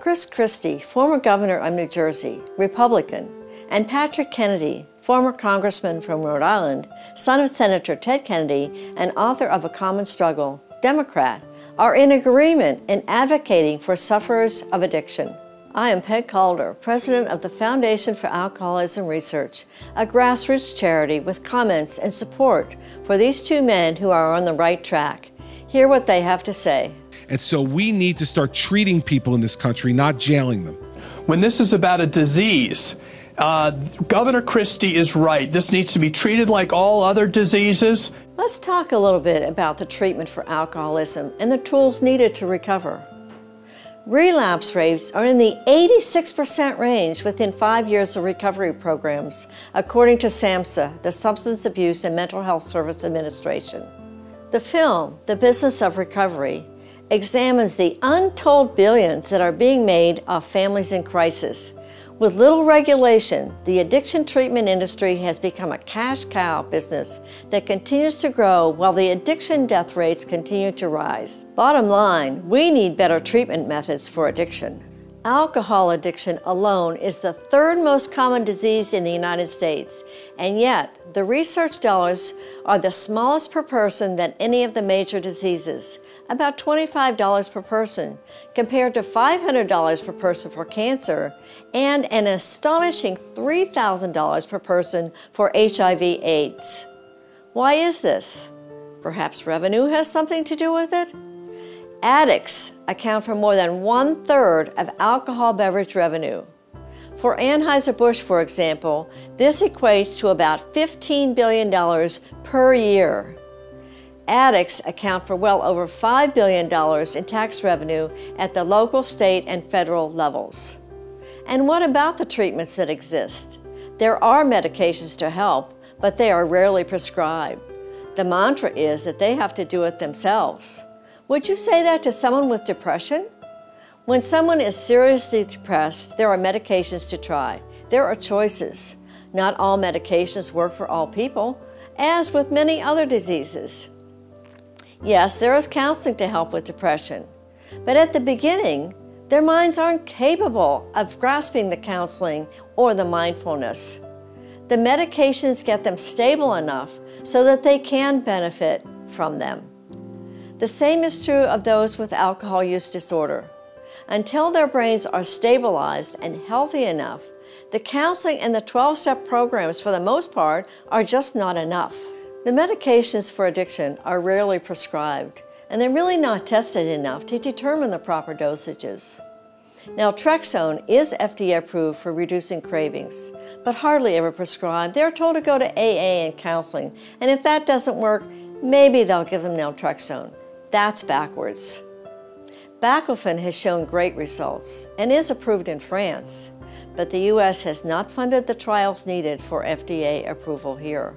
Chris Christie, former governor of New Jersey, Republican, and Patrick Kennedy, former congressman from Rhode Island, son of Senator Ted Kennedy and author of A Common Struggle, Democrat, are in agreement in advocating for sufferers of addiction. I am Peg Calder, president of the Foundation for Alcoholism Research, a grassroots charity with comments and support for these two men who are on the right track. Hear what they have to say. And so we need to start treating people in this country, not jailing them. When this is about a disease, Governor Christie is right. This needs to be treated like all other diseases. Let's talk a little bit about the treatment for alcoholism and the tools needed to recover. Relapse rates are in the 86% range within 5 years of recovery programs, according to SAMHSA, the Substance Abuse and Mental Health Service Administration. The film, The Business of Recovery, examines the untold billions that are being made off families in crisis. With little regulation, the addiction treatment industry has become a cash cow business that continues to grow while the addiction death rates continue to rise. Bottom line, we need better treatment methods for addiction. Alcohol addiction alone is the third most common disease in the United States, and yet the research dollars are the smallest per person than any of the major diseases, about $25 per person, compared to $500 per person for cancer, and an astonishing $3,000 per person for HIV/AIDS. Why is this? Perhaps revenue has something to do with it? Addicts account for more than 1/3 of alcohol beverage revenue. For Anheuser Busch, for example, this equates to about $15 billion per year. Addicts account for well over $5 billion in tax revenue at the local, state, and federal levels. And what about the treatments that exist? There are medications to help, but they are rarely prescribed. The mantra is that they have to do it themselves. Would you say that to someone with depression? When someone is seriously depressed, there are medications to try. There are choices. Not all medications work for all people, as with many other diseases. Yes, there is counseling to help with depression, but at the beginning, their minds aren't capable of grasping the counseling or the mindfulness. The medications get them stable enough so that they can benefit from them. The same is true of those with alcohol use disorder. Until their brains are stabilized and healthy enough, the counseling and the 12-step programs, for the most part, are just not enough. The medications for addiction are rarely prescribed, and they're really not tested enough to determine the proper dosages. Naltrexone is FDA approved for reducing cravings, but hardly ever prescribed. They're told to go to AA and counseling, and if that doesn't work, maybe they'll give them naltrexone. That's backwards. Baclofen has shown great results and is approved in France, but the U.S. has not funded the trials needed for FDA approval here.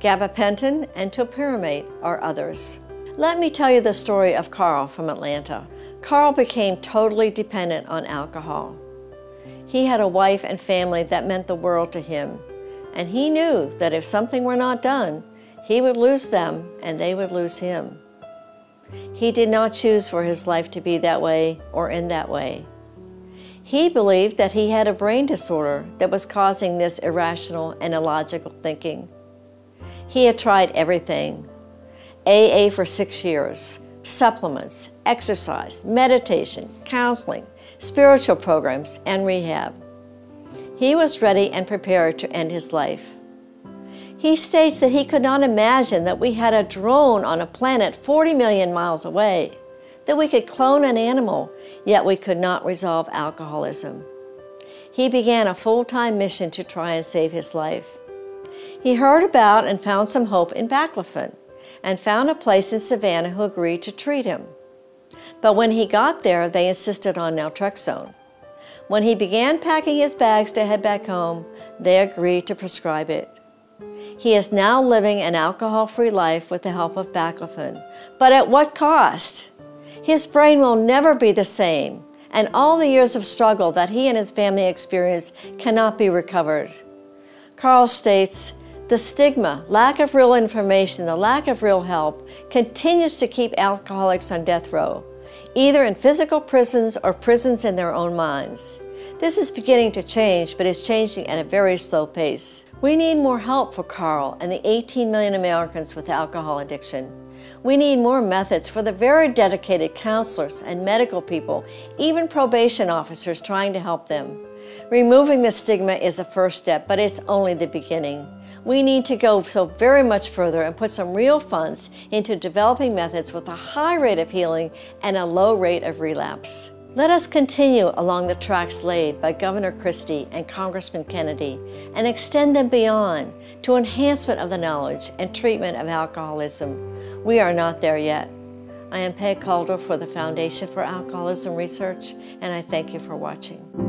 Gabapentin and topiramate are others. Let me tell you the story of Carl from Atlanta. Carl became totally dependent on alcohol. He had a wife and family that meant the world to him, and he knew that if something were not done, he would lose them and they would lose him. He did not choose for his life to be that way or end that way. He believed that he had a brain disorder that was causing this irrational and illogical thinking. He had tried everything. AA for 6 years, supplements, exercise, meditation, counseling, spiritual programs, and rehab. He was ready and prepared to end his life. He states that he could not imagine that we had a drone on a planet 40 million miles away, that we could clone an animal, yet we could not resolve alcoholism. He began a full-time mission to try and save his life. He heard about and found some hope in baclofen, and found a place in Savannah who agreed to treat him. But when he got there, they insisted on naltrexone. When he began packing his bags to head back home, they agreed to prescribe it. He is now living an alcohol-free life with the help of baclofen. But at what cost? His brain will never be the same, and all the years of struggle that he and his family experienced cannot be recovered. Carl states, the stigma, lack of real information, the lack of real help continues to keep alcoholics on death row. either in physical prisons or prisons in their own minds. This is beginning to change, but is changing at a very slow pace. We need more help for Carl and the 18 million Americans with alcohol addiction. We need more methods for the very dedicated counselors and medical people, even probation officers trying to help them. Removing the stigma is a first step, but it's only the beginning. We need to go so very much further and put some real funds into developing methods with a high rate of healing and a low rate of relapse. Let us continue along the tracks laid by Governor Christie and Congressman Kennedy and extend them beyond to enhancement of the knowledge and treatment of alcoholism. We are not there yet. I am Peg Calder for the Foundation for Alcoholism Research, and I thank you for watching.